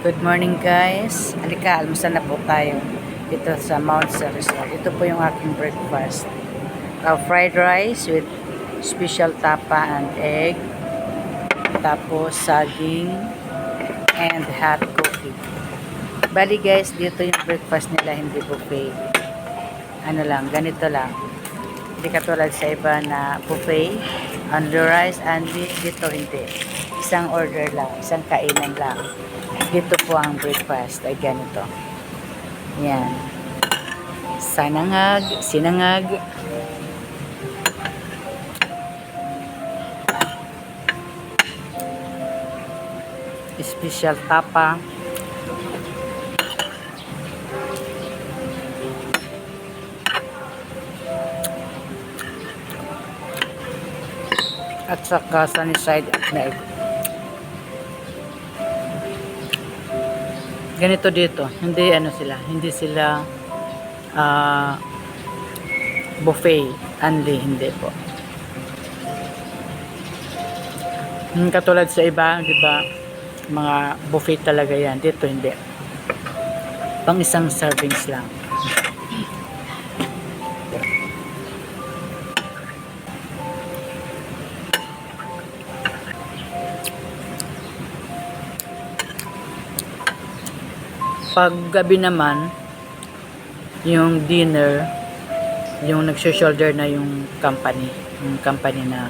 Good morning guys. Halika, almusal na po tayo dito sa Mount Sa Resort. Ito po yung aking breakfast. Fried rice with special tapa and egg. Tapos saging and hot coffee. Bali guys, dito yung breakfast nila, hindi buffet. Ano lang, ganito lang. Hindi katulad sa iba na buffet, only rice, only dito hindi. Isang order lang, isang kainan lang. Dito po ang breakfast ay ganito. Yan. Sinangag. Special tapa. At saka sunny side up na egg. Ganito dito, hindi sila buffet, hindi po. Katulad sa iba, di ba, mga buffet talaga yan, dito hindi. Pang isang servings lang. Pag gabi naman, yung dinner, yung nag-shoulder na yung company na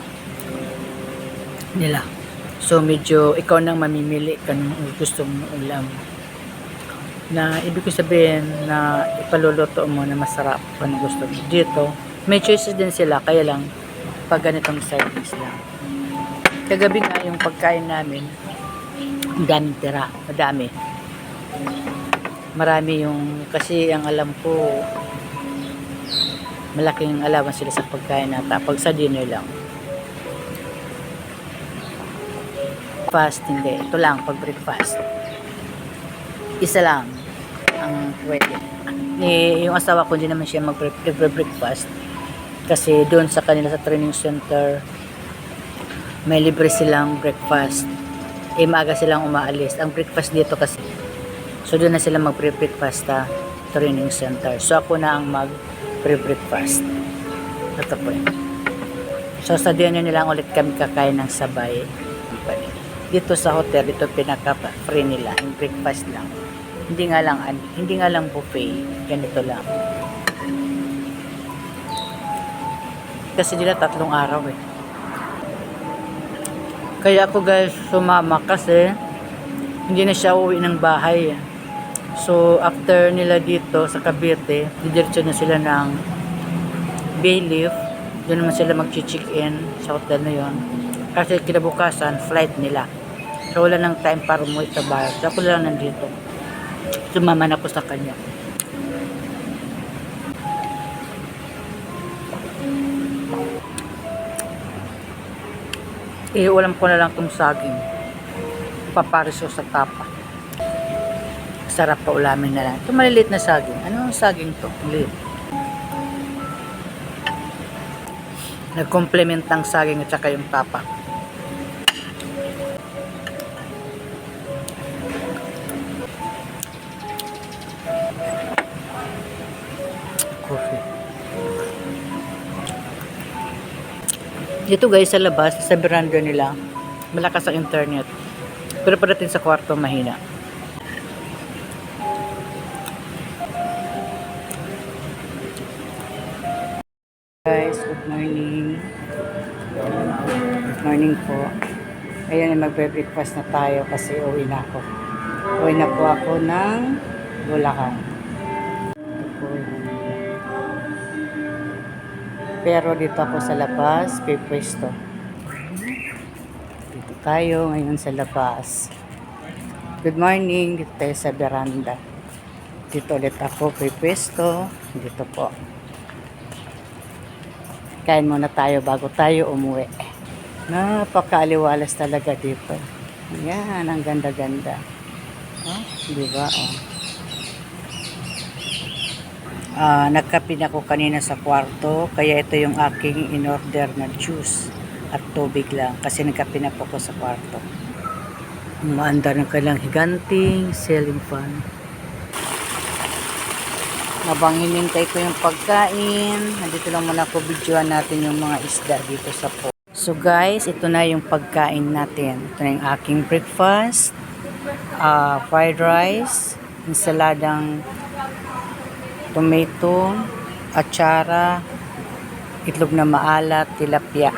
nila. So, medyo ikaw nang mamimili ka ng gustong ulam. Na ibig ko sabihin na ipaluluto mo na masarap kung ano gusto mo. Dito, may choices din sila, kaya lang pag ganitong service lang. Kagabi nga yung pagkain namin, ang daming tira, madami. Marami yung, kasi ang alam ko, malaking alawan sila sa pagkain nata. Pag sa dinner lang. Fast, hindi. Ito lang, pag breakfast. Isa lang ang pwede. Yung asawa ko, hindi naman siya mag-breakfast. Kasi doon sa kanila sa training center, may libre silang breakfast. Maaga silang umaalis. Ang breakfast dito kasi, so doon na sila mag-breakfast sa training center. So ako na ang mag-breakfast. Ito po yun. So sa dinner nila ulit kami kakain ng sabay. Dito sa hotel, ito pinaka-free nila. Yung breakfast lang. Hindi nga lang buffet. Ganito lang. Kasi nila 3 araw eh. Kaya ako guys sumama kasi hindi na siya uwi ng bahay. So, after nila dito sa Cavite, didiretso na sila ng Bayleaf. Doon naman sila mag-check-in sa hotel na yon. Kasi kinabukasan, flight nila. So, wala nang time para umuwi sa bahay. So, ako lang nandito. Sumama na ako sa kanya. Ulam ko na lang itong saging. Papariso sa tapa. Sarap pa ulamin na lang. Ito maliliit na saging. Ano ang saging to? Maliit. Nag-complement ang saging at saka yung tapa. Coffee. Dito guys sa labas, sa veranda nila, malakas ang internet. Pero pagdating sa kwarto, mahina. Guys, good morning. Good morning po. Ayan, magbe-breakfast na tayo kasi uwi na ako. Uwi na po ako ng Bulacan. Pero dito ako sa labas, pipwesto. Dito tayo ngayon sa labas. Good morning, dito tayo sa veranda. Dito ulit ako pipwesto. Dito po. Kain muna tayo bago tayo umuwi. Napakaaliwalas talaga dito. Ayan, ang ganda-ganda. Oh, di ba? Oh. Nagkape na ako kanina sa kwarto, kaya ito yung aking in-order na juice at tubig lang kasi nagkape na po ako sa kwarto. Umaandar ng kailang higanting ceiling fan. Habang hinintay ko yung pagkain, nandito lang muna ko videoan natin yung mga isda dito sa po. So guys, ito na yung pagkain natin. Ito na yung aking breakfast. Fried rice, ensaladang tomato, atsara, itlog na maalat, tilapia,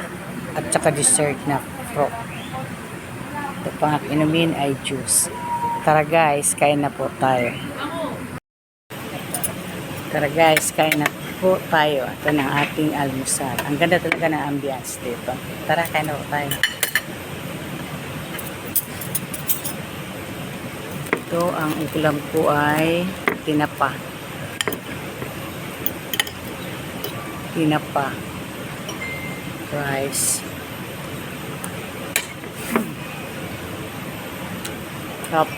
at saka dessert na frog. Ito pang inumin ay juice. Tara guys, kain na po tayo. Tara guys, kain na po tayo. Ito na ang ating almusal. Ang ganda talaga ng ambience dito. Tara, kain na po tayo. Ito, ang ulam ko ay tinapa. Tinapa. Rice. Top.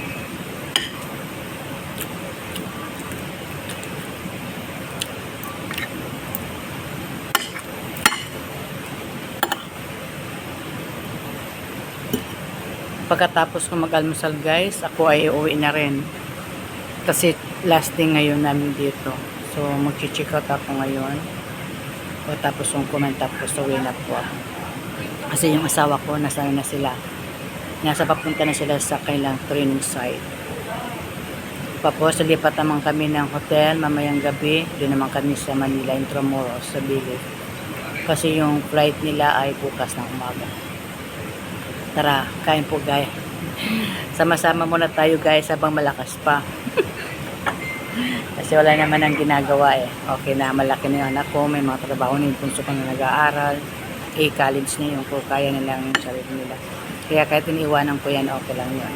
Pagkatapos ko mag-almusal guys, ako ay uuwi na rin. Kasi last day ngayon namin dito. So mag-check out ako ngayon. Pagkatapos kong kumain tapos uwi na po ako. Kasi yung asawa ko, nasa na sila. Nasa papunta na sila sa kailang training site. Tapos lipat naman kami ng hotel mamayang gabi. Doon naman kami sa Manila, Intramuros, sa Bilib. Kasi yung flight nila ay bukas ng umaga. Tara, kain po guys. Sama-sama muna tayo guys habang malakas pa. Kasi wala naman ang ginagawa eh. Okay na, malaki na yung anak ko. May mga trabaho na yung punso ko na nag-aaral. College na yung kaya nilang yung sarili nila. Kaya kahit iniiwanan ko yan, okay lang yun.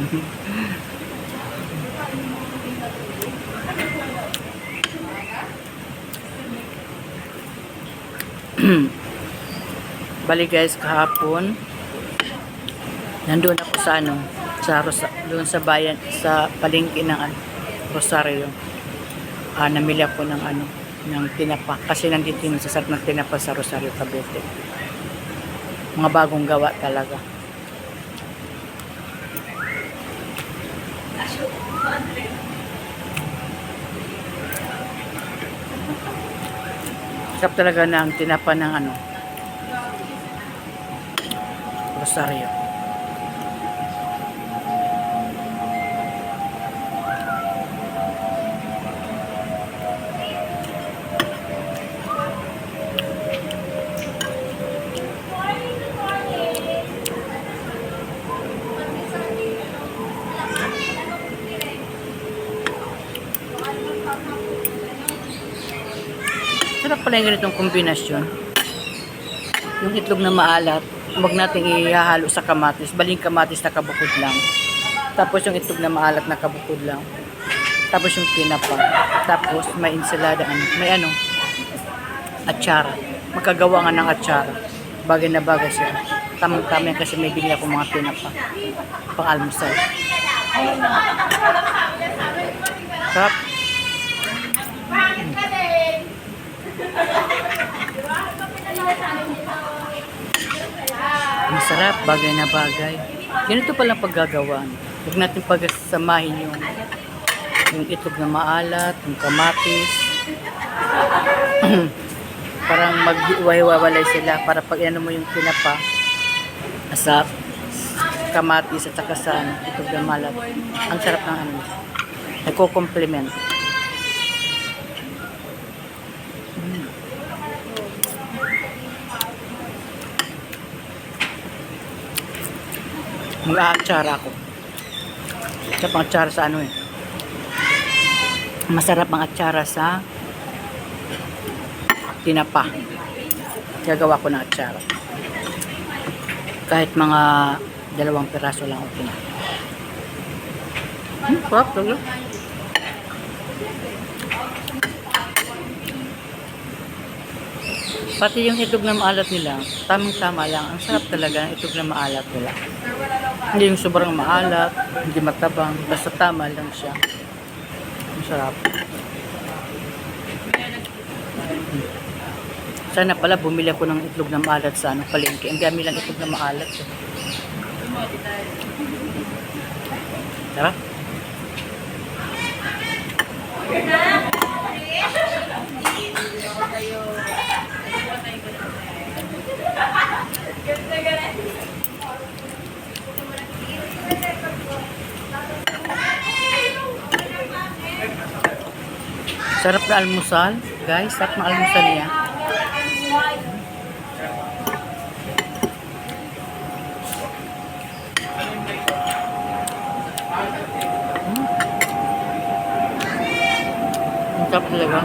Bali guys, kahapon nandoon ako sa doon sa bayan, sa palengke ng Rosario. Namili ako ng tinapa kasi nandito yung sasarap ng tinapa sa Rosario, Cavite. Mga bagong gawa talaga. Sarap talaga ng tinapa ng Rosario. Sarap pala yung ganitong kombinasyon. Yung itlog na maalat, huwag natin ihahalo sa kamatis. Baling kamatis na kabukod lang. Tapos yung itlog na maalat na kabukod lang. Tapos yung tinapa. Tapos may ensalada, may atsara. Magkagawa nga ng atsara. Bagay na bagay siya. Tamang-tama kasi may bigla akong mga tinapa. Pang-almusal. Sarap. Masarap, bagay na bagay. Ganito palang paggagawaan. Huwag natin pagsamahin yung itlog na maalat, yung kamatis. Parang mag-iwalay sila para pag mo yung tinapa sa kamatis at saka sa itlog na maalat. Ang sarap ng nagko-complement. Mag-aatsara ako. Sarap ang atsara sa masarap ang atsara sa tinapa. Gagawa ko ng atsara. Kahit mga 2 piraso lang okay na. Sarap talaga. Pati yung itlog na maalat nila, tamang-tama lang. Ang sarap talaga ng itlog na maalat nila. Hindi yung sobrang maalat, hindi matabang, basta tama lang siya. Ang sarap. Sana pala bumili ako ng itlog na maalat sa palengke. Ang dami lang itlog na maalat. Sarap. Sarap na almusal. Guys, sarap na almusal niya. Ang sarap talaga.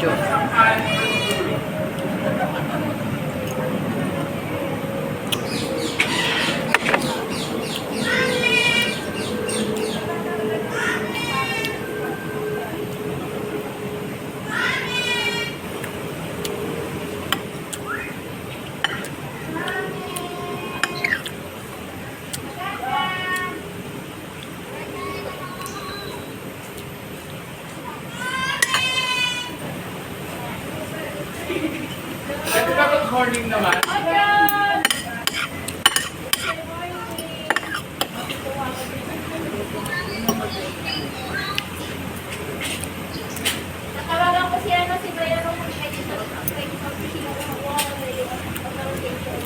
Diyos. Good morning naman. Natawagan ko si ano, si Brian nung pwede sa opisina ko makuha ko na yung pag-rotation.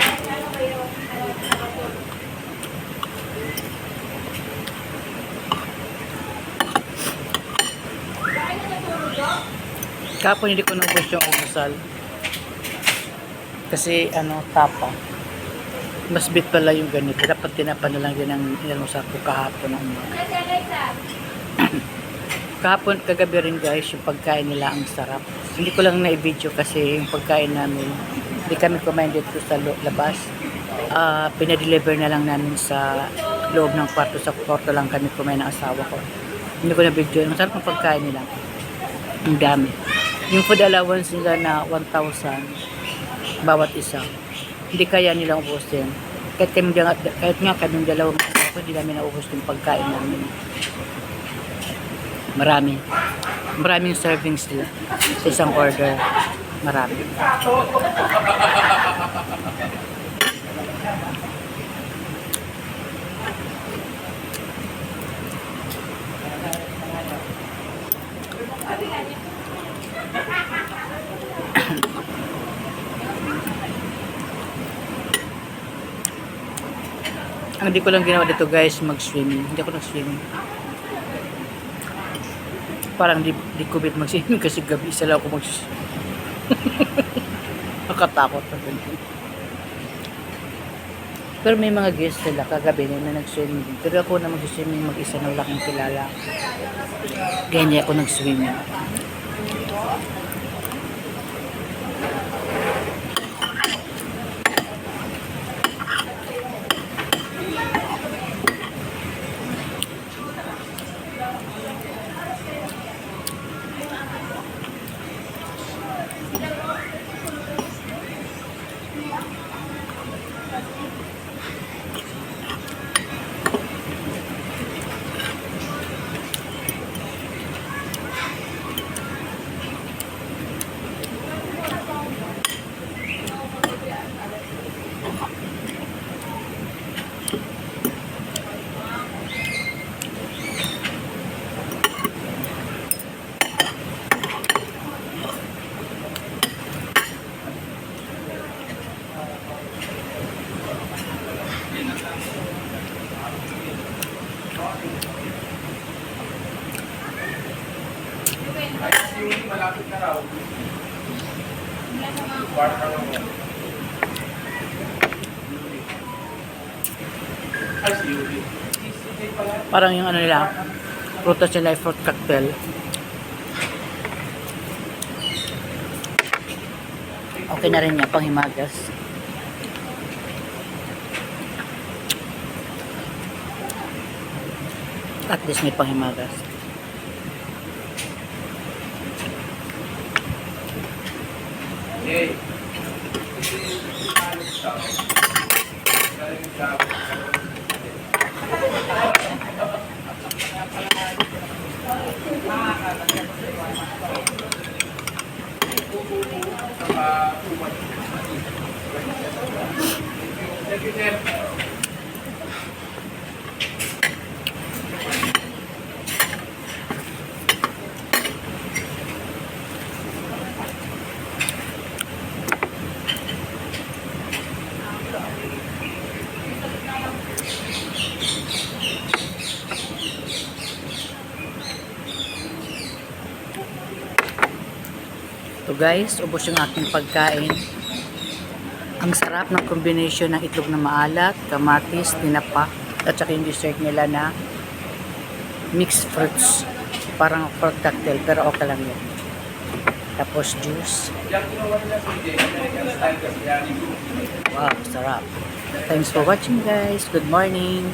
Ano kayo? Kapon hindi ko nubos yung almusal. Kasi tapa. Mas bit pala yung ganito. Dapat tinapan na lang din ang inalmusal ko kahapon. Kahapon, kagabi rin guys, yung pagkain nila ang sarap. Hindi ko lang na-video kasi yung pagkain namin, hindi kami kumain dito sa labas. Pinadeliver na lang namin sa loob ng kwarto. Sa kwarto lang kami kumain ng asawa ko. Hindi ko na-video. Ang sarap ng pagkain nila. Ang dami. Yung food allowance nila na 1,000 bawat isa. Hindi kaya nilang ubusin. Kahit nga kaming dalawang asawa ko, hindi namin naubos yung pagkain namin. Marami. Maraming servings nila. Sa isang order. Marami. Ang hindi ko lang ginawa dito guys, mag-swimming. Hindi ako nag-swimming. Parang di ko bit mag-swimming kasi gabi isa lang ako mag-swimming. Nakatakot na ganyan. Pero may mga guests sila kagabi na nag-swimming. Pero ako na mag-swimming mag-isa na wala kang kilala. Ganyan ako nag-swimming. Malapit na raw. Bar ka lang mo. Ay, si Yuri. Parang yung nila, prutas nila ay fruit cocktail. Okay na rin niya, panghimagas. At least may panghimagas. Hey. Naka-umat. Thank you, sir. So guys, ubos yung aking pagkain. Ang sarap ng combination ng itlog na maalat, kamatis, tinapa, at saka yung dessert nila na mixed fruits. Parang fruit cocktail, pero okay lang yun. Tapos juice. Yung ginawa nila sa American style kasi yan. Wow, sarap. Thanks for watching guys. Good morning.